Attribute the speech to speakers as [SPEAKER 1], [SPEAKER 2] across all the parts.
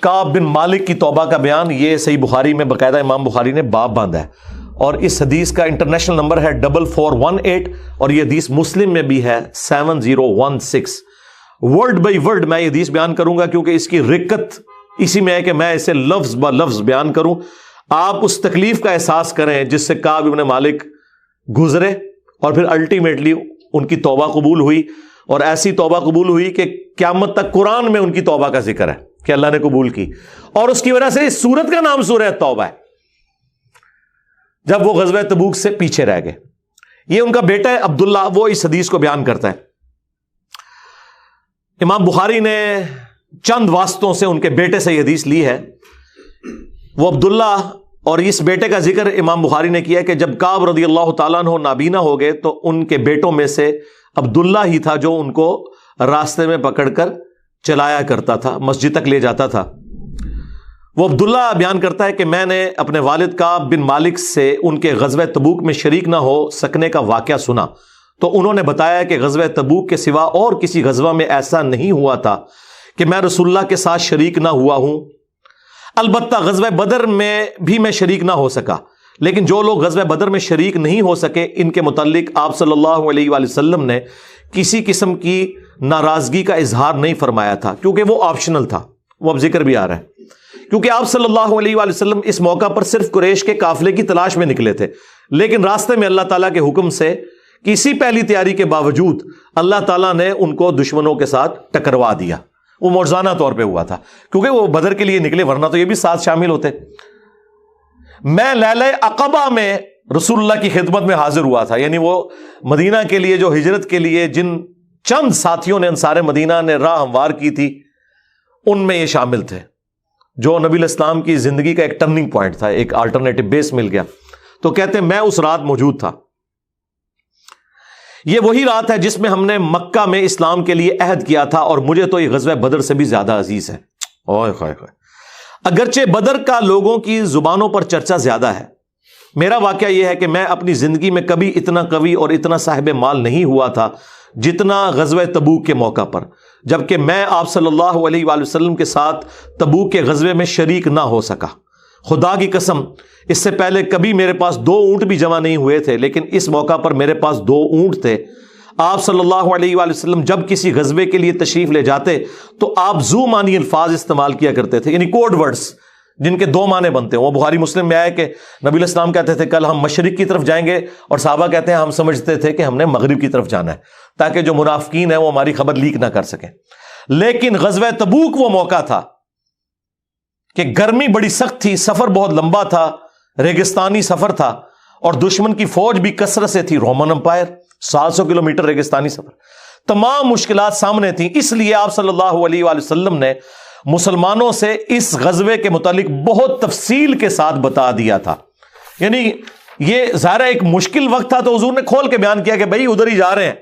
[SPEAKER 1] کعب بن مالک کی توبہ کا بیان، یہ صحیح بخاری میں باقاعدہ امام بخاری نے باب باندھا ہے، اور اس حدیث کا انٹرنیشنل نمبر ہے 4418، اور یہ حدیث مسلم میں بھی ہے 7016۔ ورڈ بائی ورڈ میں یہ حدیث بیان کروں گا، کیونکہ اس کی رکت اسی میں ہے کہ میں اسے لفظ با لفظ بیان کروں، آپ اس تکلیف کا احساس کریں جس سے کعب بن مالک گزرے، اور پھر الٹیمیٹلی ان کی توبہ قبول ہوئی، اور ایسی توبہ قبول ہوئی کہ قیامت تک قرآن میں ان کی توبہ کا ذکر ہے کہ اللہ نے قبول کی، اور اس کی وجہ سے اس سورت کا نام سورہ توبہ ہے، جب وہ غزوہ تبوک سے پیچھے رہ گئے۔ یہ ان کا بیٹا ہے عبداللہ، وہ اس حدیث کو بیان کرتا ہے۔ امام بخاری نے چند واسطوں سے ان کے بیٹے سے یہ حدیث لی ہے۔ وہ عبداللہ اور اس بیٹے کا ذکر امام بخاری نے کیا کہ جب کعب رضی اللہ تعالیٰ عنہ نابینا ہو گئے تو ان کے بیٹوں میں سے عبداللہ ہی تھا جو ان کو راستے میں پکڑ کر چلایا کرتا تھا، مسجد تک لے جاتا تھا۔ وہ عبداللہ بیان کرتا ہے کہ میں نے اپنے والد کعب بن مالک سے ان کے غزوہ تبوک میں شریک نہ ہو سکنے کا واقعہ سنا، تو انہوں نے بتایا کہ غزوہ تبوک کے سوا اور کسی غزوہ میں ایسا نہیں ہوا تھا کہ میں رسول اللہ کے ساتھ شریک نہ ہوا ہوں، البتہ غزوہ بدر میں بھی میں شریک نہ ہو سکا، لیکن جو لوگ غزوہ بدر میں شریک نہیں ہو سکے ان کے متعلق آپ صلی اللہ علیہ وآلہ وسلم نے کسی قسم کی ناراضگی کا اظہار نہیں فرمایا تھا، کیونکہ وہ آپشنل تھا، وہ اب ذکر بھی آ رہا ہے، کیونکہ آپ صلی اللہ علیہ وآلہ وسلم اس موقع پر صرف قریش کے قافلے کی تلاش میں نکلے تھے، لیکن راستے میں اللہ تعالیٰ کے حکم سے کسی پہلی تیاری کے باوجود اللہ تعالیٰ نے ان کو دشمنوں کے ساتھ ٹکروا دیا۔ وہ موزانہ طور پہ ہوا تھا، کیونکہ وہ بدر کے لیے نکلے، ورنہ تو یہ بھی ساتھ شامل ہوتے۔ میں لیلہ عقبہ میں رسول اللہ کی خدمت میں حاضر ہوا تھا، یعنی وہ مدینہ کے لیے جو ہجرت کے لیے جن چند ساتھیوں نے انصار مدینہ نے راہ ہموار کی تھی ان میں یہ شامل تھے، جو نبی الاسلام کی زندگی کا ایک ٹرننگ پوائنٹ تھا، ایک الٹرنیٹو بیس مل گیا۔ تو کہتے ہیں میں اس رات موجود تھا، یہ وہی رات ہے جس میں ہم نے مکہ میں اسلام کے لیے عہد کیا تھا، اور مجھے تو یہ غزوہ بدر سے بھی زیادہ عزیز ہے۔ اوئے خائے خائے، اگرچہ بدر کا لوگوں کی زبانوں پر چرچا زیادہ ہے، میرا واقعہ یہ ہے کہ میں اپنی زندگی میں کبھی اتنا قوی اور اتنا صاحب مال نہیں ہوا تھا جتنا غزوہ تبوک کے موقع پر، جبکہ میں آپ صلی اللہ علیہ وآلہ وسلم کے ساتھ تبوک کے غزوے میں شریک نہ ہو سکا۔ خدا کی قسم اس سے پہلے کبھی میرے پاس 2 اونٹ بھی جمع نہیں ہوئے تھے، لیکن اس موقع پر میرے پاس 2 اونٹ تھے۔ آپ صلی اللہ علیہ وآلہ وسلم جب کسی غزوے کے لیے تشریف لے جاتے تو آپ ذو معنی الفاظ استعمال کیا کرتے تھے، یعنی کوڈ ورڈز جن کے 2 معنی بنتے ہیں۔ وہ بخاری مسلم میں آیا کہ نبی الاسلام کہتے تھے کل ہم مشرق کی طرف جائیں گے، اور صحابہ کہتے ہیں ہم سمجھتے تھے کہ ہم نے مغرب کی طرف جانا ہے، تاکہ جو منافقین ہیں وہ ہماری خبر لیک نہ کر سکیں۔ لیکن غزوہ تبوک وہ موقع تھا کہ گرمی بڑی سخت تھی، سفر بہت لمبا تھا، ریگستانی سفر تھا، اور دشمن کی فوج بھی کثرت سے تھی، رومن امپائر، 700 کلومیٹر ریگستانی سفر، تمام مشکلات سامنے تھیں۔ اس لیے آپ صلی اللہ علیہ وآلہ وسلم نے مسلمانوں سے اس غزوے کے متعلق بہت تفصیل کے ساتھ بتا دیا تھا، یعنی یہ ظاہر ایک مشکل وقت تھا تو حضور نے کھول کے بیان کیا کہ بھائی ادھر ہی جا رہے ہیں،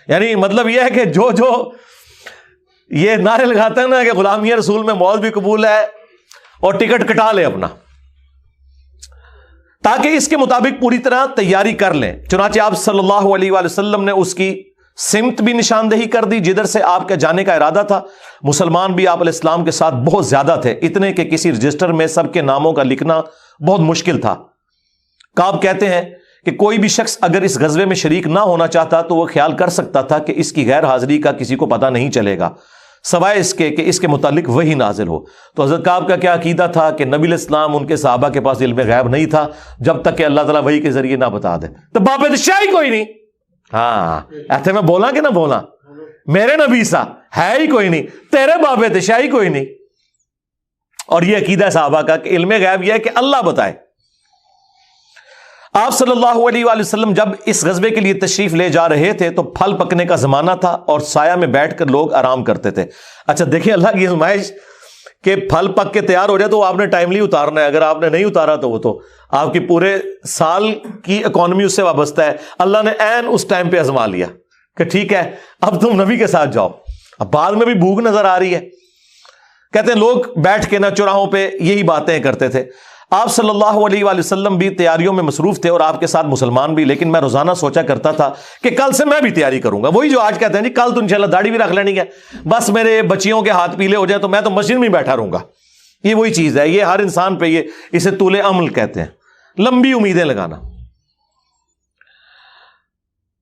[SPEAKER 1] یعنی مطلب یہ ہے کہ جو یہ نعرے لگاتے ہیں نا کہ غلامی رسول میں موت بھی قبول ہے اور ٹکٹ کٹا لے اپنا، تاکہ اس کے مطابق پوری طرح تیاری کر لیں۔ چنانچہ آپ صلی اللہ علیہ وآلہ وسلم نے اس کی سمت بھی نشاندہی کر دی جدھر سے آپ کے جانے کا ارادہ تھا۔ مسلمان بھی آپ علیہ السلام کے ساتھ بہت زیادہ تھے، اتنے کہ کسی رجسٹر میں سب کے ناموں کا لکھنا بہت مشکل تھا۔ کعب کہتے ہیں کہ کوئی بھی شخص اگر اس غزوے میں شریک نہ ہونا چاہتا تو وہ خیال کر سکتا تھا کہ اس کی غیر حاضری کا کسی کو پتہ نہیں چلے گا، سوائے اس کے کہ اس کے متعلق وحی نازل ہو۔ تو حضرت کعب کا کیا عقیدہ تھا کہ نبی علیہ السلام ان کے صحابہ کے پاس علم غیب نہیں تھا جب تک کہ اللہ تعالیٰ وحی کے ذریعے نہ بتا دے۔ تو باب شاہی کوئی نہیں، ہاں ایسے میں بولا کہ نہ بولا، میرے نبی سا ہے ہی کوئی نہیں، تیرے باب شاہی کوئی نہیں۔ اور یہ عقیدہ صحابہ کا کہ علم غیب یہ ہے کہ اللہ بتائے۔ آپ صلی اللہ علیہ وآلہ وسلم جب اس غزوے کے لیے تشریف لے جا رہے تھے تو پھل پکنے کا زمانہ تھا اور سایہ میں بیٹھ کر لوگ آرام کرتے تھے۔ اچھا دیکھیں اللہ کی آزمائش کہ پھل پک کے تیار ہو جائے تو آپ نے ٹائملی اتارنا ہے، اگر آپ نے نہیں اتارا تو وہ تو آپ کی پورے سال کی اکانومی اس سے وابستہ ہے۔ اللہ نے عین اس ٹائم پہ آزما لیا کہ ٹھیک ہے اب تم نبی کے ساتھ جاؤ۔ اب بعد میں بھی بھوک نظر آ رہی ہے، کہتے ہیں لوگ بیٹھ کے نہ چوراہوں پہ یہی باتیں کرتے تھے۔ آپ صلی اللہ علیہ وآلہ وسلم بھی تیاریوں میں مصروف تھے اور آپ کے ساتھ مسلمان بھی، لیکن میں روزانہ سوچا کرتا تھا کہ کل سے میں بھی تیاری کروں گا۔ وہی جو آج کہتے ہیں جی کل تو انشاءاللہ داڑھی بھی رکھ لینی ہے، بس میرے بچیوں کے ہاتھ پیلے ہو جائے تو میں تو مسجد میں ہی بیٹھا رہوں گا، یہ وہی چیز ہے، یہ ہر انسان پہ، اسے طول عمل کہتے ہیں، لمبی امیدیں لگانا۔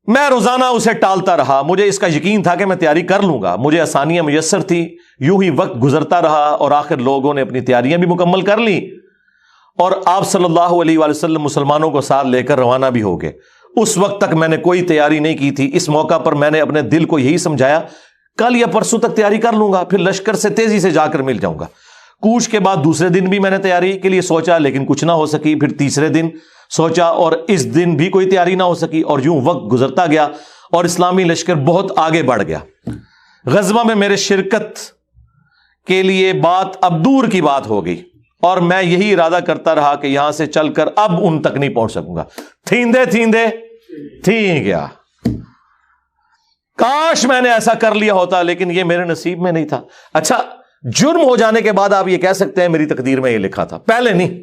[SPEAKER 1] میں روزانہ اسے ٹالتا رہا، مجھے اس کا یقین تھا کہ میں تیاری کر لوں گا، مجھے آسانیاں میسر تھی، یوں ہی وقت گزرتا رہا اور آخر لوگوں نے اپنی تیاریاں بھی مکمل کر لی اور آپ صلی اللہ علیہ وآلہ وسلم مسلمانوں کو ساتھ لے کر روانہ بھی ہو گئے۔ اس وقت تک میں نے کوئی تیاری نہیں کی تھی، اس موقع پر میں نے اپنے دل کو یہی سمجھایا کل یا پرسوں تک تیاری کر لوں گا، پھر لشکر سے تیزی سے جا کر مل جاؤں گا۔ کوچ کے بعد دوسرے دن بھی میں نے تیاری کے لیے سوچا لیکن کچھ نہ ہو سکی، پھر تیسرے دن سوچا اور اس دن بھی کوئی تیاری نہ ہو سکی، اور یوں وقت گزرتا گیا اور اسلامی لشکر بہت آگے بڑھ گیا۔ غزوہ میں میرے شرکت کے لیے بات اب دور کی بات ہو گئی اور میں یہی ارادہ کرتا رہا کہ یہاں سے چل کر اب ان تک نہیں پہنچ سکوں گا، تھیندے تھیندے تھی گیا۔ کاش میں نے ایسا کر لیا ہوتا، لیکن یہ میرے نصیب میں نہیں تھا۔ اچھا، جرم ہو جانے کے بعد آپ یہ کہہ سکتے ہیں میری تقدیر میں یہ لکھا تھا، پہلے نہیں۔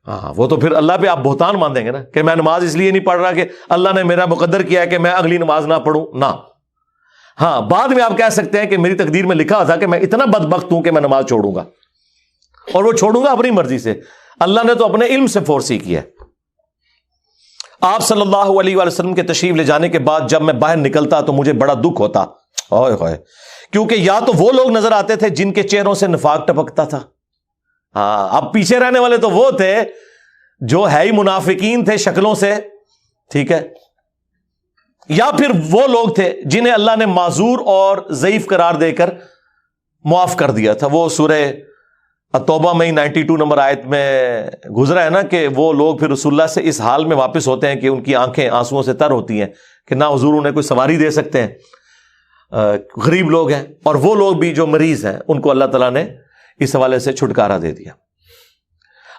[SPEAKER 1] ہاں، وہ تو پھر اللہ پہ آپ بہتان مان دیں گے نا کہ میں نماز اس لیے نہیں پڑھ رہا کہ اللہ نے میرا مقدر کیا ہے کہ میں اگلی نماز نہ پڑھوں، نہ۔ ہاں، بعد میں آپ کہہ سکتے ہیں کہ میری تقدیر میں لکھا تھا کہ میں اتنا بدبخت ہوں کہ میں نماز چھوڑوں گا، اور وہ چھوڑوں گا اپنی مرضی سے، اللہ نے تو اپنے علم سے فورسی کیا ہے۔ آپ صلی اللہ علیہ وآلہ وسلم کے تشریف لے جانے کے بعد جب میں باہر نکلتا تو مجھے بڑا دکھ ہوتا، اوئے ہوئے، کیونکہ یا تو وہ لوگ نظر آتے تھے جن کے چہروں سے نفاق ٹپکتا تھا، ہاں، اب پیچھے رہنے والے تو وہ تھے جو ہے ہی منافقین تھے شکلوں سے، ٹھیک ہے، یا پھر وہ لوگ تھے جنہیں اللہ نے معذور اور ضعیف قرار دے کر معاف کر دیا تھا۔ وہ سورہ توبہ میں 92 نمبر آیت میں گزرا ہے نا کہ وہ لوگ پھر رسول اللہ سے اس حال میں واپس ہوتے ہیں کہ ان کی آنکھیں آنسوؤں سے تر ہوتی ہیں کہ نہ حضور انہیں کوئی سواری دے سکتے ہیں، غریب لوگ ہیں، اور وہ لوگ بھی جو مریض ہیں ان کو اللہ تعالیٰ نے اس حوالے سے چھٹکارا دے دیا۔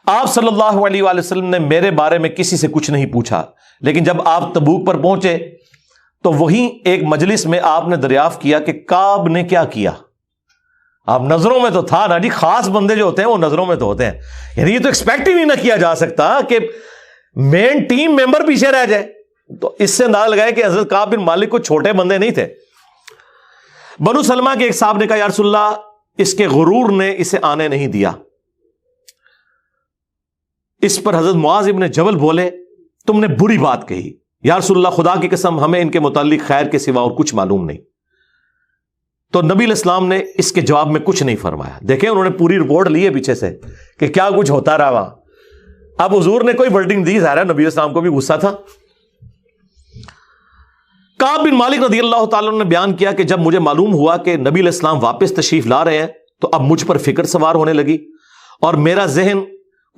[SPEAKER 1] آپ صلی اللہ علیہ وآلہ وسلم نے میرے بارے میں کسی سے کچھ نہیں پوچھا، لیکن جب آپ تبوک پر پہنچے تو وہیں ایک مجلس میں آپ نے دریافت کیا کہ کعب نے کیا کیا۔ آپ نظروں میں تو تھا نا جی، خاص بندے جو ہوتے ہیں وہ نظروں میں تو ہوتے ہیں، یعنی یہ تو ایکسپیکٹ ہی نہیں نہ کیا جا سکتا کہ مین ٹیم ممبر پیچھے رہ جائے، تو اس سے اندازہ لگائے کہ حضرت کعب بن مالک کو چھوٹے بندے نہیں تھے۔ بنو سلمہ کے ایک صاحب نے کہا یا رسول اللہ اس کے غرور نے اسے آنے نہیں دیا۔ اس پر حضرت معاذ ابن جبل بولے تم نے بری بات کہی، یا رسول اللہ خدا کی قسم ہمیں ان کے متعلق خیر کے سوا اور کچھ معلوم نہیں۔ تو نبی علیہ السلام نے اس کے جواب میں کچھ نہیں فرمایا۔ دیکھیں انہوں نے پوری رپورٹ لی ہے پیچھے سے کہ کیا کچھ ہوتا رہا وہاں، اب حضور نے کوئی ورڈنگ دی، ظاہر ہے نبی علیہ السلام کو بھی غصہ تھا۔ کعب بن مالک رضی اللہ تعالیٰ نے بیان کیا کہ جب مجھے معلوم ہوا کہ نبی علیہ السلام واپس تشریف لا رہے ہیں تو اب مجھ پر فکر سوار ہونے لگی اور میرا ذہن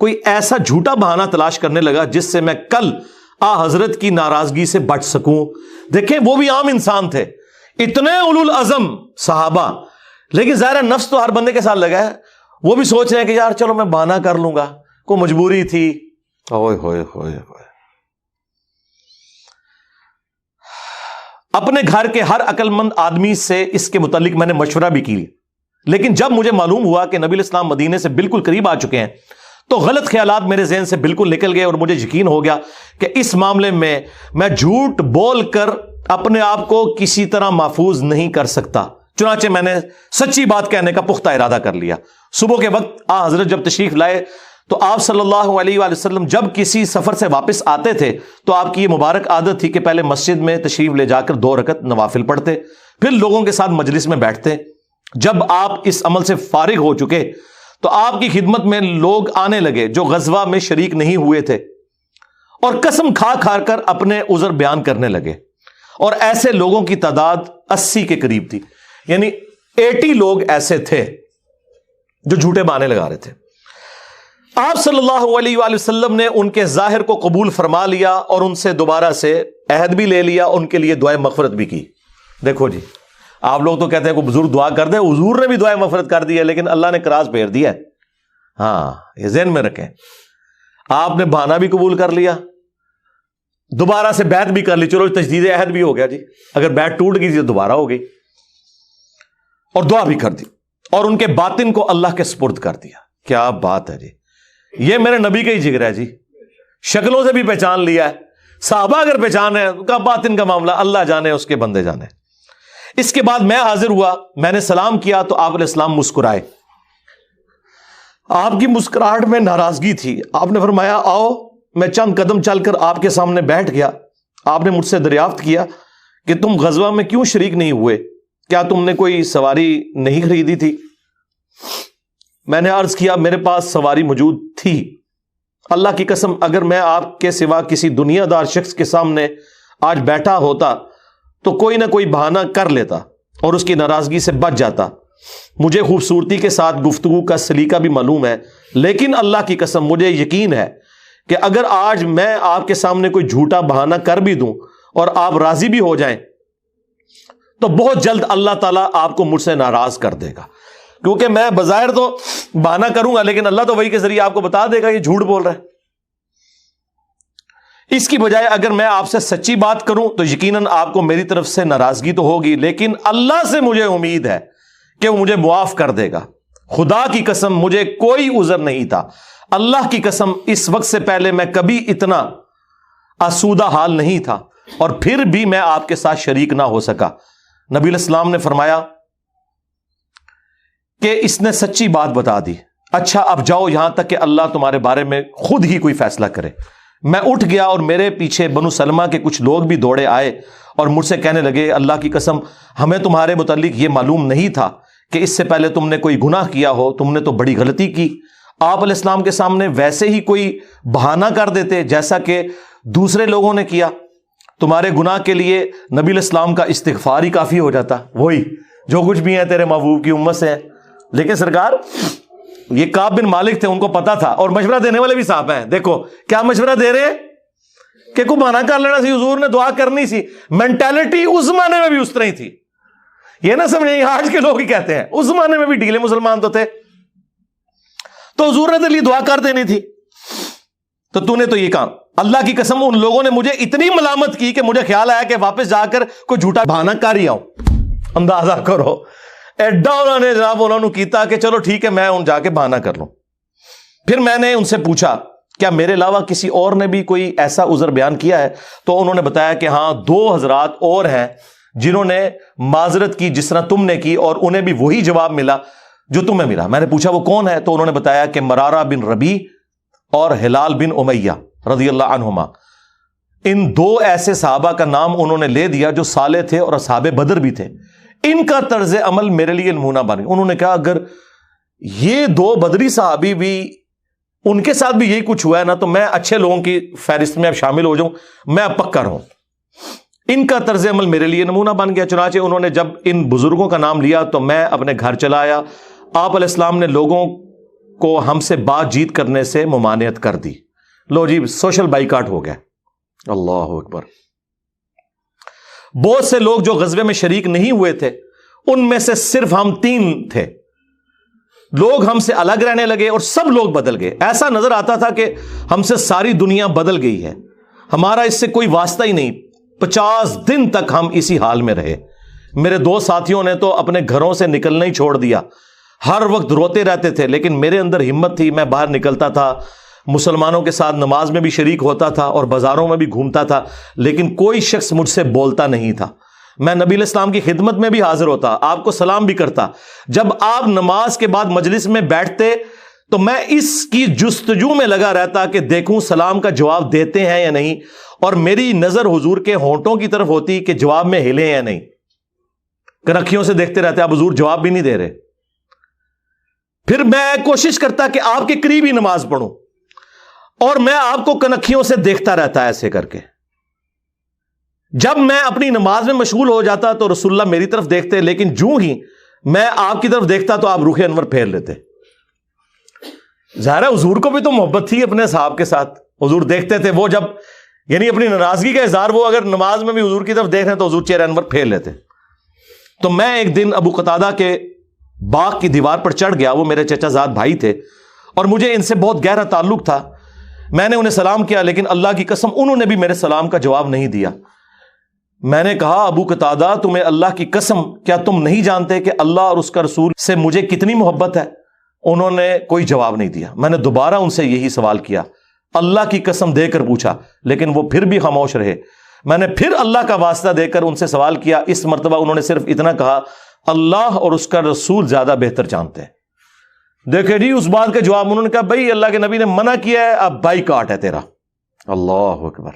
[SPEAKER 1] کوئی ایسا جھوٹا بہانہ تلاش کرنے لگا جس سے میں کل حضرت کی ناراضگی سے بچ سکوں۔ دیکھیں وہ بھی عام انسان تھے، اتنے اولو العزم صحابہ، لیکن ظاہر نفس تو ہر بندے کے ساتھ لگا ہے، وہ بھی سوچ رہے ہیں کہ یار چلو میں بہانہ کر لوں گا، کوئی مجبوری تھی۔ ہوئے ہوئے ہوئے ہوئے، اپنے گھر کے ہر عقل مند آدمی سے اس کے متعلق میں نے مشورہ بھی کی، لیکن جب مجھے معلوم ہوا کہ نبی علیہ السلام مدینے سے بالکل قریب آ چکے ہیں تو غلط خیالات میرے ذہن سے بالکل نکل گئے اور مجھے یقین ہو گیا کہ اس معاملے میں جھوٹ بول کر اپنے آپ کو کسی طرح محفوظ نہیں کر سکتا۔ چنانچہ میں نے سچی بات کہنے کا پختہ ارادہ کر لیا۔ صبح کے وقت حضرت جب تشریف لائے تو آپ صلی اللہ علیہ وآلہ وسلم جب کسی سفر سے واپس آتے تھے تو آپ کی یہ مبارک عادت تھی کہ پہلے مسجد میں تشریف لے جا کر 2 رکعت نوافل پڑھتے، پھر لوگوں کے ساتھ مجلس میں بیٹھتے۔ جب آپ اس عمل سے فارغ ہو چکے تو آپ کی خدمت میں لوگ آنے لگے جو غزوہ میں شریک نہیں ہوئے تھے اور قسم کھا کھا کر اپنے عذر بیان کرنے لگے، اور ایسے لوگوں کی تعداد 80 کے قریب تھی، یعنی 80 لوگ ایسے تھے جو جھوٹے بہانے لگا رہے تھے۔ آپ صلی اللہ علیہ وآلہ وسلم نے ان کے ظاہر کو قبول فرما لیا اور ان سے دوبارہ سے عہد بھی لے لیا، ان کے لیے دعائے مغفرت بھی کی۔ دیکھو جی، آپ لوگ تو کہتے ہیں کوئی بزرگ دعا کر دے، حضور نے بھی دعائے مغفرت کر دی ہے، لیکن اللہ نے کراس پھیر دیا ہے۔ ہاں، یہ ذہن میں رکھیں، آپ نے بہانہ بھی قبول کر لیا، دوبارہ سے بیعت بھی کر لی، چلو تجدید عہد بھی ہو گیا جی، اگر بیعت ٹوٹ گئی تو دوبارہ ہو گئی، اور دعا بھی کر دی اور ان کے باطن کو اللہ کے سپرد کر دیا۔ کیا بات ہے جی، یہ میرے نبی کا ہی جگر ہے جی، شکلوں سے بھی پہچان لیا ہے، صحابہ اگر پہچان ہے کا باطن کا معاملہ اللہ جانے، اس کے بندے جانے۔ اس کے بعد میں حاضر ہوا، میں نے سلام کیا تو آپ علیہ السلام مسکرائے، آپ کی مسکراہٹ میں ناراضگی تھی. آپ نے فرمایا آؤ. میں چند قدم چل کر آپ کے سامنے بیٹھ گیا. آپ نے مجھ سے دریافت کیا کہ تم غزوہ میں کیوں شریک نہیں ہوئے؟ کیا تم نے کوئی سواری نہیں خریدی تھی؟ میں نے عرض کیا میرے پاس سواری موجود تھی. اللہ کی قسم اگر میں آپ کے سوا کسی دنیا دار شخص کے سامنے آج بیٹھا ہوتا تو کوئی نہ کوئی بہانہ کر لیتا اور اس کی ناراضگی سے بچ جاتا. مجھے خوبصورتی کے ساتھ گفتگو کا سلیقہ بھی معلوم ہے، لیکن اللہ کی قسم مجھے یقین ہے کہ اگر آج میں آپ کے سامنے کوئی جھوٹا بہانہ کر بھی دوں اور آپ راضی بھی ہو جائیں تو بہت جلد اللہ تعالیٰ آپ کو مجھ سے ناراض کر دے گا. کیونکہ میں بظاہر تو بہانہ کروں گا لیکن اللہ تو وہی کے ذریعے آپ کو بتا دے گا یہ جھوٹ بول رہا ہے. اس کی بجائے اگر میں آپ سے سچی بات کروں تو یقیناً آپ کو میری طرف سے ناراضگی تو ہوگی، لیکن اللہ سے مجھے امید ہے کہ وہ مجھے معاف کر دے گا. خدا کی قسم مجھے کوئی عذر نہیں تھا. اللہ کی قسم اس وقت سے پہلے میں کبھی اتنا آسودہ حال نہیں تھا اور پھر بھی میں آپ کے ساتھ شریک نہ ہو سکا. نبی علیہ السلام نے فرمایا کہ اس نے سچی بات بتا دی. اچھا اب جاؤ یہاں تک کہ اللہ تمہارے بارے میں خود ہی کوئی فیصلہ کرے. میں اٹھ گیا اور میرے پیچھے بنو سلمہ کے کچھ لوگ بھی دوڑے آئے اور مجھ سے کہنے لگے اللہ کی قسم ہمیں تمہارے متعلق یہ معلوم نہیں تھا کہ اس سے پہلے تم نے کوئی گناہ کیا ہو، تم نے تو بڑی غلطی کی. آپ علیہ السلام کے سامنے ویسے ہی کوئی بہانہ کر دیتے جیسا کہ دوسرے لوگوں نے کیا. تمہارے گناہ کے لیے نبی علیہ السلام کا استغفار ہی کافی ہو جاتا، وہی جو کچھ بھی ہیں تیرے محبوب کی امت سے ہیں. لیکن سرکار یہ کعب بن مالک تھے، ان کو پتا تھا، اور مشورہ دینے والے بھی صاحب ہیں. دیکھو کیا مشورہ دے رہے ہیں کہ کو بہانہ کر لینا سی، حضور نے دعا کرنی سی. مینٹالٹی اس زمانے میں بھی اس طرح ہی تھی. یہ نہ سمجھیں آج کے لوگ ہی کہتے ہیں، اس زمانے میں بھی ڈھیلے مسلمان تو تھے. تو حضور نے تیرے لیے دعا کر دینی تھی، تو تو نے تو یہ کام. اللہ کی قسم ان لوگوں نے مجھے اتنی ملامت کی کہ مجھے خیال آیا کہ واپس جا کر کوئی جھوٹا بہانہ کر ہی آؤں. اندازہ کرو ایڈا انہوں نے جناب انہوں نے کیتا کہ چلو ٹھیک ہے میں ان جا کے بہانہ کر لوں. پھر میں نے ان سے پوچھا کیا میرے علاوہ کسی اور نے بھی کوئی ایسا عذر بیان کیا ہے؟ تو انہوں نے بتایا کہ ہاں 2 حضرات اور ہیں جنہوں نے معذرت کی جس طرح تم نے کی، اور انہیں بھی وہی جواب ملا جو تمہیں ملا. میں نے پوچھا وہ کون ہے؟ تو انہوں نے بتایا کہ مرارہ بن ربیع اور ہلال بن امیہ رضی اللہ عنہما. ان 2 ایسے صحابہ کا نام انہوں نے لے دیا جو صالح تھے اور اصحاب بدر بھی تھے. ان کا طرز عمل میرے لیے نمونہ بن گیا. انہوں نے کہا اگر یہ 2 بدری صحابی بھی ان کے ساتھ بھی یہی کچھ ہوا ہے نا تو میں اچھے لوگوں کی فہرست میں اب شامل ہو جاؤں، میں اب پکا رہوں. ان کا طرز عمل میرے لیے نمونہ بن گیا. چنانچہ انہوں نے جب ان بزرگوں کا نام لیا تو میں اپنے گھر چلا آیا. آپ علیہ السلام نے لوگوں کو ہم سے بات چیت کرنے سے ممانعت کر دی. لو جی سوشل بائیکاٹ ہو گیا. اللہ اکبر. بہت سے لوگ جو غزوے میں شریک نہیں ہوئے تھے ان میں سے صرف ہم 3 تھے. لوگ ہم سے الگ رہنے لگے اور سب لوگ بدل گئے. ایسا نظر آتا تھا کہ ہم سے ساری دنیا بدل گئی ہے، ہمارا اس سے کوئی واسطہ ہی نہیں. 50 دن تک ہم اسی حال میں رہے. میرے 2 ساتھیوں نے تو اپنے گھروں سے نکلنا ہی چھوڑ دیا. ہر وقت روتے رہتے تھے، لیکن میرے اندر ہمت تھی. میں باہر نکلتا تھا، مسلمانوں کے ساتھ نماز میں بھی شریک ہوتا تھا اور بازاروں میں بھی گھومتا تھا، لیکن کوئی شخص مجھ سے بولتا نہیں تھا. میں نبی علیہ السلام کی خدمت میں بھی حاضر ہوتا، آپ کو سلام بھی کرتا. جب آپ نماز کے بعد مجلس میں بیٹھتے تو میں اس کی جستجو میں لگا رہتا کہ دیکھوں سلام کا جواب دیتے ہیں یا نہیں، اور میری نظر حضور کے ہونٹوں کی طرف ہوتی کہ جواب میں ہلے یا نہیں. کنکھیوں سے دیکھتے رہتے آپ حضور جواب بھی نہیں دے رہے. پھر میں کوشش کرتا کہ آپ کے قریب ہی نماز پڑھوں اور میں آپ کو کنکھیوں سے دیکھتا رہتا ایسے کر کے. جب میں اپنی نماز میں مشغول ہو جاتا تو رسول اللہ میری طرف دیکھتے، لیکن جو ہی میں آپ کی طرف دیکھتا تو آپ رخ انور پھیر لیتے. ظاہر ہے حضور کو بھی تو محبت تھی اپنے صحاب کے ساتھ. حضور دیکھتے تھے، وہ جب یعنی اپنی ناراضگی کا اظہار وہ اگر نماز میں بھی حضور کی طرف دیکھ رہے تو حضور چہرہ انور پھیر لیتے. تو میں ایک دن ابو قتادہ کے باغ کی دیوار پر چڑھ گیا. وہ میرے چچا زاد بھائی تھے اور مجھے ان سے بہت گہرا تعلق تھا. میں نے انہیں سلام کیا، لیکن اللہ کی قسم انہوں نے بھی میرے سلام کا جواب نہیں دیا. میں نے کہا ابو قتادہ تمہیں اللہ کی قسم کیا تم نہیں جانتے کہ اللہ اور اس کا رسول سے مجھے کتنی محبت ہے؟ انہوں نے کوئی جواب نہیں دیا. میں نے دوبارہ ان سے یہی سوال کیا، اللہ کی قسم دے کر پوچھا، لیکن وہ پھر بھی خاموش رہے. میں نے پھر اللہ کا واسطہ دے کر ان سے سوال کیا. اس مرتبہ انہوں نے صرف اتنا کہا، اللہ اور اس کا رسول زیادہ بہتر جانتے ہیں. دیکھے جی اس بات کا جواب انہوں نے کہا بھائی اللہ کے نبی نے منع کیا ہے، اب بائی کاٹ ہے تیرا۔ اللہ اکبر۔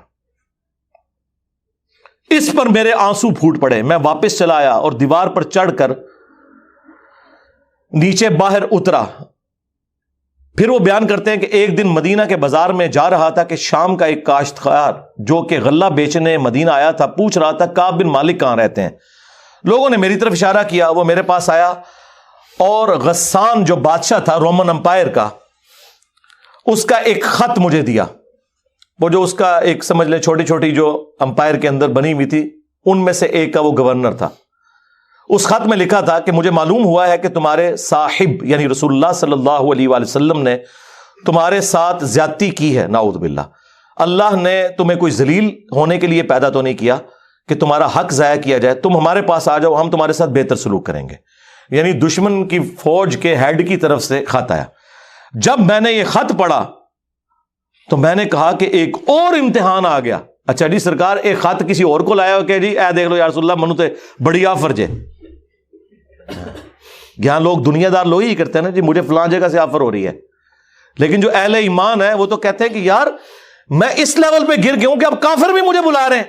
[SPEAKER 1] اس پر میرے آنسو پھوٹ پڑے، میں واپس چلا آیا اور دیوار پر چڑھ کر نیچے باہر اترا۔ پھر وہ بیان کرتے ہیں کہ ایک دن مدینہ کے بازار میں جا رہا تھا کہ شام کا ایک کاشتکار جو کہ غلہ بیچنے مدینہ آیا تھا پوچھ رہا تھا کعب بن مالک کہاں رہتے ہیں؟ لوگوں نے میری طرف اشارہ کیا، وہ میرے پاس آیا اور غسان جو بادشاہ تھا رومن امپائر کا، اس کا ایک خط مجھے دیا۔ وہ جو اس کا ایک سمجھ لے چھوٹی چھوٹی جو امپائر کے اندر بنی ہوئی تھی ان میں سے ایک کا وہ گورنر تھا۔ اس خط میں لکھا تھا کہ مجھے معلوم ہوا ہے کہ تمہارے صاحب یعنی رسول اللہ صلی اللہ علیہ وآلہ وسلم نے تمہارے ساتھ زیادتی کی ہے، نعوذ باللہ۔ اللہ نے تمہیں کوئی ذلیل ہونے کے لیے پیدا تو نہیں کیا کہ تمہارا حق ضائع کیا جائے، تم ہمارے پاس آ جاؤ، ہم تمہارے ساتھ بہتر سلوک کریں گے۔ یعنی دشمن کی فوج کے ہیڈ کی طرف سے خط آیا۔ جب میں نے یہ خط پڑھا تو میں نے کہا کہ ایک اور امتحان آ گیا۔ اچھا جی سرکار ایک خط کسی اور کو لایا ہو کہ جی اے دیکھ لو یا رسول اللہ منو تے بڑی آفر جے۔ یہاں لوگ دنیا دار لوگ ہی کرتے ہیں نا جی مجھے فلاں جگہ سے آفر ہو رہی ہے، لیکن جو اہل ایمان ہے وہ تو کہتے ہیں کہ یار میں اس لیول پہ گر گیا ہوں کہ اب کافر بھی مجھے بلا رہے ہیں۔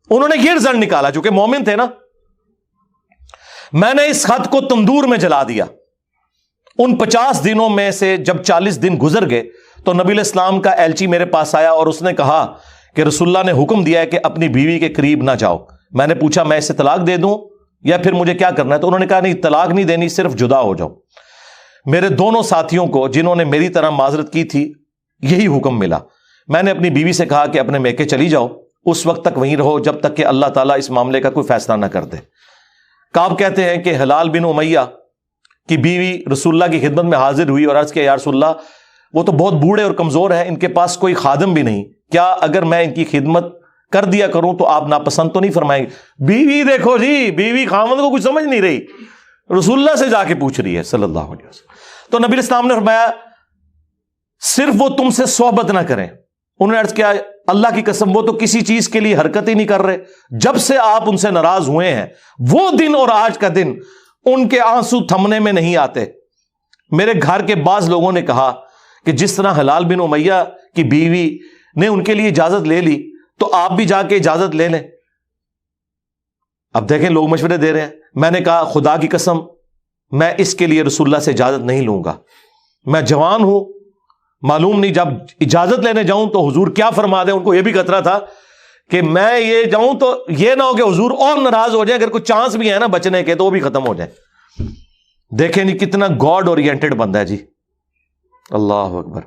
[SPEAKER 1] انہوں نے یہ رزلٹ نکالا چونکہ مومن تھے نا۔ میں نے اس خط کو تندور میں جلا دیا۔ ان 50 دنوں میں سے جب 40 دن گزر گئے تو نبی علیہ السلام کا ایلچی میرے پاس آیا اور اس نے کہا کہ رسول اللہ نے حکم دیا ہے کہ اپنی بیوی کے قریب نہ جاؤ۔ میں نے پوچھا میں اسے طلاق دے دوں یا پھر مجھے کیا کرنا ہے؟ تو انہوں نے کہا نہیں طلاق نہیں دینی، صرف جدا ہو جاؤ۔ میرے دونوں ساتھیوں کو جنہوں نے میری طرح معذرت کی تھی یہی حکم ملا۔ میں نے اپنی بیوی سے کہا کہ اپنے میکے چلی جاؤ، اس وقت تک وہیں رہو جب تک کہ اللہ تعالیٰ اس معاملے کا کوئی فیصلہ نہ کر دے۔ کعب کہتے ہیں کہ ہلال بن امیہ کی بیوی رسول اللہ کی خدمت میں حاضر ہوئی اور عرض کیا یا رسول اللہ وہ تو بہت بوڑھے اور کمزور ہیں، ان کے پاس کوئی خادم بھی نہیں، کیا اگر میں ان کی خدمت کر دیا کروں تو آپ ناپسند تو نہیں فرمائیں گے؟ بیوی دیکھو جی، بیوی خاوند کو کچھ سمجھ نہیں رہی، رسول اللہ سے جا کے پوچھ رہی ہے صلی اللہ علیہ وسلم۔ تو نبی علیہ السلام نے فرمایا صرف وہ تم سے صحبت نہ کریں۔ انہوں نے عرض کیا اللہ کی قسم وہ تو کسی چیز کے لیے حرکت ہی نہیں کر رہے، جب سے آپ ان سے ناراض ہوئے ہیں وہ دن اور آج کا دن ان کے آنسو تھمنے میں نہیں آتے۔ میرے گھر کے بعض لوگوں نے کہا کہ جس طرح ہلال بن امیہ کی بیوی نے ان کے لیے اجازت لے لی تو آپ بھی جا کے اجازت لے لیں۔ اب دیکھیں لوگ مشورے دے رہے ہیں۔ میں نے کہا خدا کی قسم میں اس کے لیے رسول اللہ سے اجازت نہیں لوں گا، میں جوان ہوں، معلوم نہیں جب اجازت لینے جاؤں تو حضور کیا فرما دیں۔ ان کو یہ بھی خطرہ تھا کہ میں یہ جاؤں تو یہ نہ ہو کہ حضور اور ناراض ہو جائیں، اگر کوئی چانس بھی ہے نا بچنے کے تو وہ بھی ختم ہو جائیں۔ دیکھیں نہیں کتنا گاڈ اورینٹڈ بندہ ہے جی، اللہ اکبر۔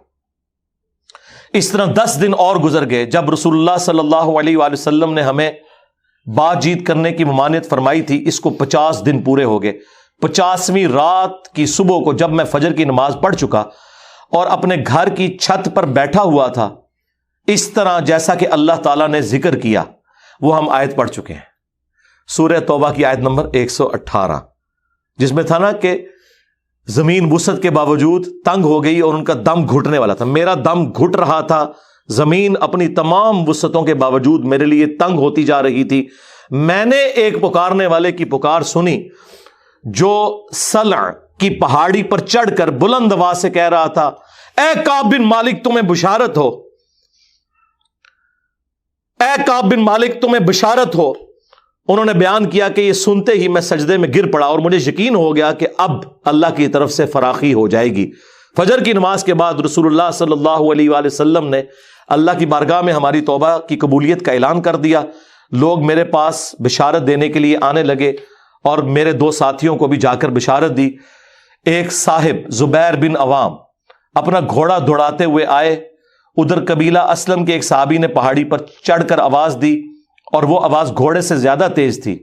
[SPEAKER 1] اس طرح 10 دن اور گزر گئے جب رسول اللہ صلی اللہ علیہ وآلہ وسلم نے ہمیں بات چیت کرنے کی ممانعت فرمائی تھی، اس کو 50 دن پورے ہو گئے۔ 50ویں رات کی صبح کو جب میں فجر کی نماز پڑھ چکا اور اپنے گھر کی چھت پر بیٹھا ہوا تھا، اس طرح جیسا کہ اللہ تعالیٰ نے ذکر کیا وہ ہم آیت پڑھ چکے ہیں، سورہ توبہ کی آیت نمبر 118، جس میں تھا نا کہ زمین وسعت کے باوجود تنگ ہو گئی اور ان کا دم گھٹنے والا تھا۔ میرا دم گھٹ رہا تھا، زمین اپنی تمام وسعتوں کے باوجود میرے لیے تنگ ہوتی جا رہی تھی۔ میں نے ایک پکارنے والے کی پکار سنی جو سلع کی پہاڑی پر چڑھ کر بلند آواز سے کہہ رہا تھا اے کعب بن مالک تمہیں بشارت ہو، اے کعب بن مالک تمہیں بشارت ہو۔ انہوں نے بیان کیا کہ یہ سنتے ہی میں سجدے میں گر پڑا اور مجھے یقین ہو گیا کہ اب اللہ کی طرف سے فراخی ہو جائے گی۔ فجر کی نماز کے بعد رسول اللہ صلی اللہ علیہ وآلہ وسلم نے اللہ کی بارگاہ میں ہماری توبہ کی قبولیت کا اعلان کر دیا۔ لوگ میرے پاس بشارت دینے کے لیے آنے لگے اور میرے 2 ساتھیوں کو بھی جا کر بشارت دی۔ ایک صاحب زبیر بن عوام اپنا گھوڑا دوڑاتے ہوئے آئے، ادھر قبیلہ اسلم کے ایک صحابی نے پہاڑی پر چڑھ کر آواز دی اور وہ آواز گھوڑے سے زیادہ تیز تھی۔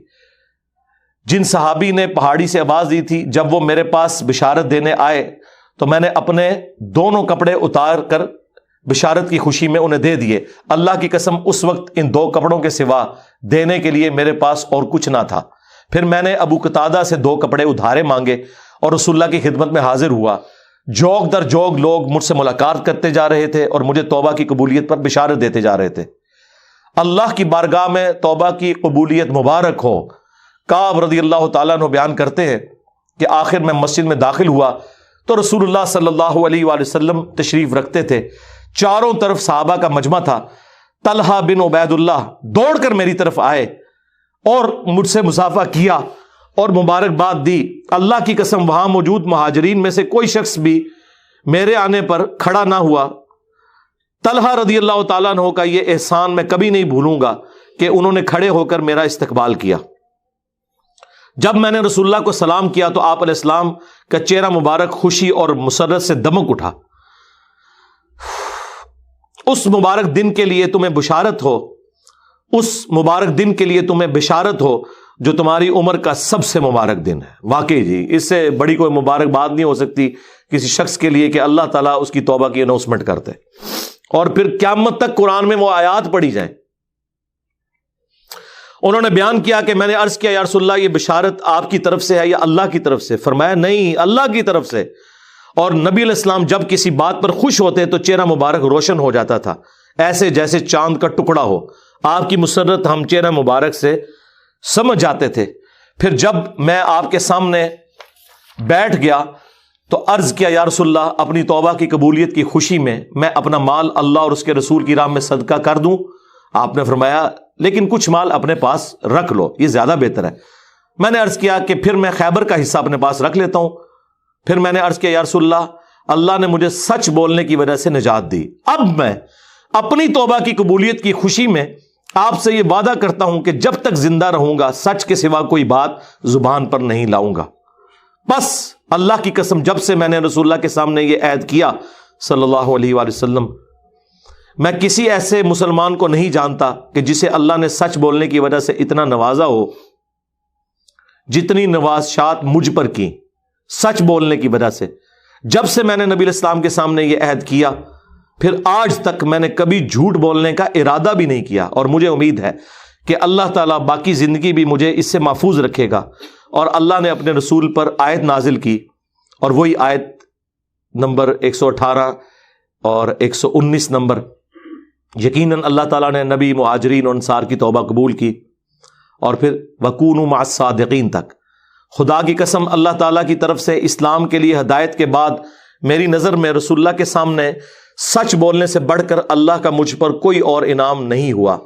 [SPEAKER 1] جن صحابی نے پہاڑی سے آواز دی تھی جب وہ میرے پاس بشارت دینے آئے تو میں نے اپنے دونوں کپڑے اتار کر بشارت کی خوشی میں انہیں دے دیے۔ اللہ کی قسم اس وقت ان 2 کپڑوں کے سوا دینے کے لیے میرے پاس اور کچھ نہ تھا۔ پھر میں نے ابو قتادہ سے 2 کپڑے ادھارے مانگے اور رسول اللہ کی خدمت میں حاضر ہوا۔ جوگ در جوگ لوگ مجھ سے ملاقات کرتے جا رہے تھے اور مجھے توبہ کی قبولیت پر بشارت دیتے جا رہے تھے۔ اللہ کی بارگاہ میں توبہ کی قبولیت مبارک ہو۔ کعب رضی اللہ تعالیٰ عنہ بیان کرتے ہیں کہ آخر میں مسجد میں داخل ہوا تو رسول اللہ صلی اللہ علیہ وآلہ وسلم تشریف رکھتے تھے، چاروں طرف صحابہ کا مجمع تھا۔ طلحہ بن عبید اللہ دوڑ کر میری طرف آئے اور مجھ سے مصافحہ کیا اور مبارکباد دی۔ اللہ کی قسم وہاں موجود مہاجرین میں سے کوئی شخص بھی میرے آنے پر کھڑا نہ ہوا۔ طلحہ رضی اللہ تعالیٰ عنہ کا یہ احسان میں کبھی نہیں بھولوں گا کہ انہوں نے کھڑے ہو کر میرا استقبال کیا۔ جب میں نے رسول اللہ کو سلام کیا تو آپ علیہ السلام کا چہرہ مبارک خوشی اور مسرت سے دمک اٹھا۔ اس مبارک دن کے لیے تمہیں بشارت ہو، اس مبارک دن کے لیے تمہیں بشارت ہو جو تمہاری عمر کا سب سے مبارک دن ہے۔ واقعی جی، اس سے بڑی کوئی مبارک بات نہیں ہو سکتی کسی شخص کے لیے کہ اللہ تعالیٰ اس کی توبہ کی اناؤنسمنٹ کرتے اور پھر قیامت تک قرآن میں وہ آیات پڑھی جائیں۔ انہوں نے بیان کیا کہ میں نے عرض کیا یا رسول اللہ یہ بشارت آپ کی طرف سے ہے یا اللہ کی طرف سے؟ فرمایا نہیں، اللہ کی طرف سے۔ اور نبی علیہ السلام جب کسی بات پر خوش ہوتے تو چہرہ مبارک روشن ہو جاتا تھا، ایسے جیسے چاند کا ٹکڑا ہو۔ آپ کی مسرت ہم چہرہ مبارک سے سمجھ جاتے تھے۔ پھر جب میں آپ کے سامنے بیٹھ گیا تو عرض کیا یا رسول اللہ اپنی توبہ کی قبولیت کی خوشی میں اپنا مال اللہ اور اس کے رسول کی راہ میں صدقہ کر دوں؟ آپ نے فرمایا لیکن کچھ مال اپنے پاس رکھ لو، یہ زیادہ بہتر ہے۔ میں نے عرض کیا کہ پھر میں خیبر کا حصہ اپنے پاس رکھ لیتا ہوں۔ پھر میں نے عرض کیا یا رسول اللہ اللہ نے مجھے سچ بولنے کی وجہ سے نجات دی، اب میں اپنی توبہ کی قبولیت کی خوشی میں آپ سے یہ وعدہ کرتا ہوں کہ جب تک زندہ رہوں گا سچ کے سوا کوئی بات زبان پر نہیں لاؤں گا۔ بس اللہ کی قسم جب سے میں نے رسول اللہ کے سامنے یہ عہد کیا صلی اللہ علیہ وآلہ وسلم، میں کسی ایسے مسلمان کو نہیں جانتا کہ جسے اللہ نے سچ بولنے کی وجہ سے اتنا نوازا ہو جتنی نوازشات مجھ پر کی سچ بولنے کی وجہ سے۔ جب سے میں نے نبی علیہ السلام کے سامنے یہ عہد کیا پھر آج تک میں نے کبھی جھوٹ بولنے کا ارادہ بھی نہیں کیا، اور مجھے امید ہے کہ اللہ تعالیٰ باقی زندگی بھی مجھے اس سے محفوظ رکھے گا۔ اور اللہ نے اپنے رسول پر آیت نازل کی، اور وہی آیت نمبر 118 اور 119 نمبر، یقیناً اللہ تعالیٰ نے نبی، مہاجرین اور انصار کی توبہ قبول کی، اور پھر وَكُونُوا مَعَ الصَّادِقِينَ تک۔ خدا کی قسم اللہ تعالیٰ کی طرف سے اسلام کے لیے ہدایت کے بعد میری نظر میں رسول اللہ کے سامنے سچ بولنے سے بڑھ کر اللہ کا مجھ پر کوئی اور انعام نہیں ہوا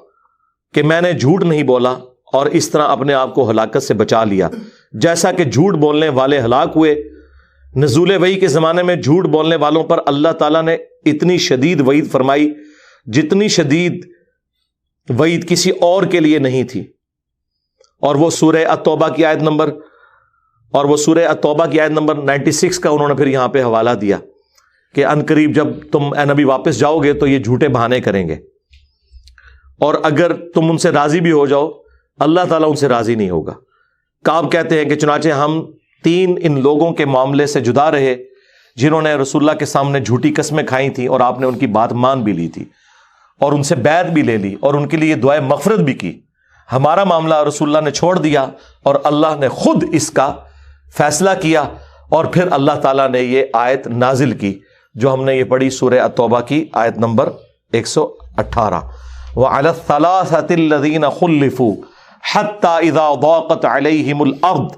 [SPEAKER 1] کہ میں نے جھوٹ نہیں بولا اور اس طرح اپنے آپ کو ہلاکت سے بچا لیا۔ جیسا کہ جھوٹ بولنے والے ہلاک ہوئے، نزول وحی کے زمانے میں جھوٹ بولنے والوں پر اللہ تعالیٰ نے اتنی شدید وعید فرمائی جتنی شدید وعید کسی اور کے لیے نہیں تھی۔ اور وہ سورہ التوبہ کی آیت نمبر 96 کا انہوں نے پھر یہاں پہ حوالہ دیا کہ ان قریب جب تم اے نبی واپس جاؤ گے تو یہ جھوٹے بہانے کریں گے، اور اگر تم ان سے راضی بھی ہو جاؤ اللہ تعالیٰ ان سے راضی نہیں ہوگا۔ کعب کہتے ہیں کہ چنانچہ ہم 3 ان لوگوں کے معاملے سے جدا رہے جنہوں نے رسول اللہ کے سامنے جھوٹی قسمیں کھائی تھیں اور آپ نے ان کی بات مان بھی لی تھی اور ان سے بیعت بھی لے لی اور ان کے لیے دعائے مغفرت بھی کی۔ ہمارا معاملہ رسول اللہ نے چھوڑ دیا اور اللہ نے خود اس کا فیصلہ کیا، اور پھر اللہ تعالیٰ نے یہ آیت نازل کی جو ہم نے یہ پڑھی سورہ التوبہ کی آیت نمبر 118، وَعَلَى الثَّلَاثَةِ الَّذِينَ خُلِّفُوا حَتَّى إِذَا ضَاقَتْ عَلَيْهِمُ الْأَرْضُ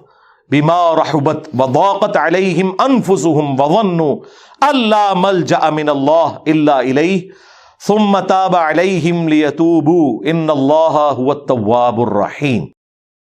[SPEAKER 1] بِمَا رَحُبَتْ وَضَاقَتْ عَلَيْهِمْ أَنفُسُهُمْ وَظَنُّوا أَن لَّا مَلْجَأَ مِنَ اللَّهِ إِلَّا إِلَيْهِ ثُمَّ تَابَ عَلَيْهِمْ لِيَتُوبُوا إِنَّ اللَّهَ هُوَ التَّوَّابُ الرَّحِيمُ۔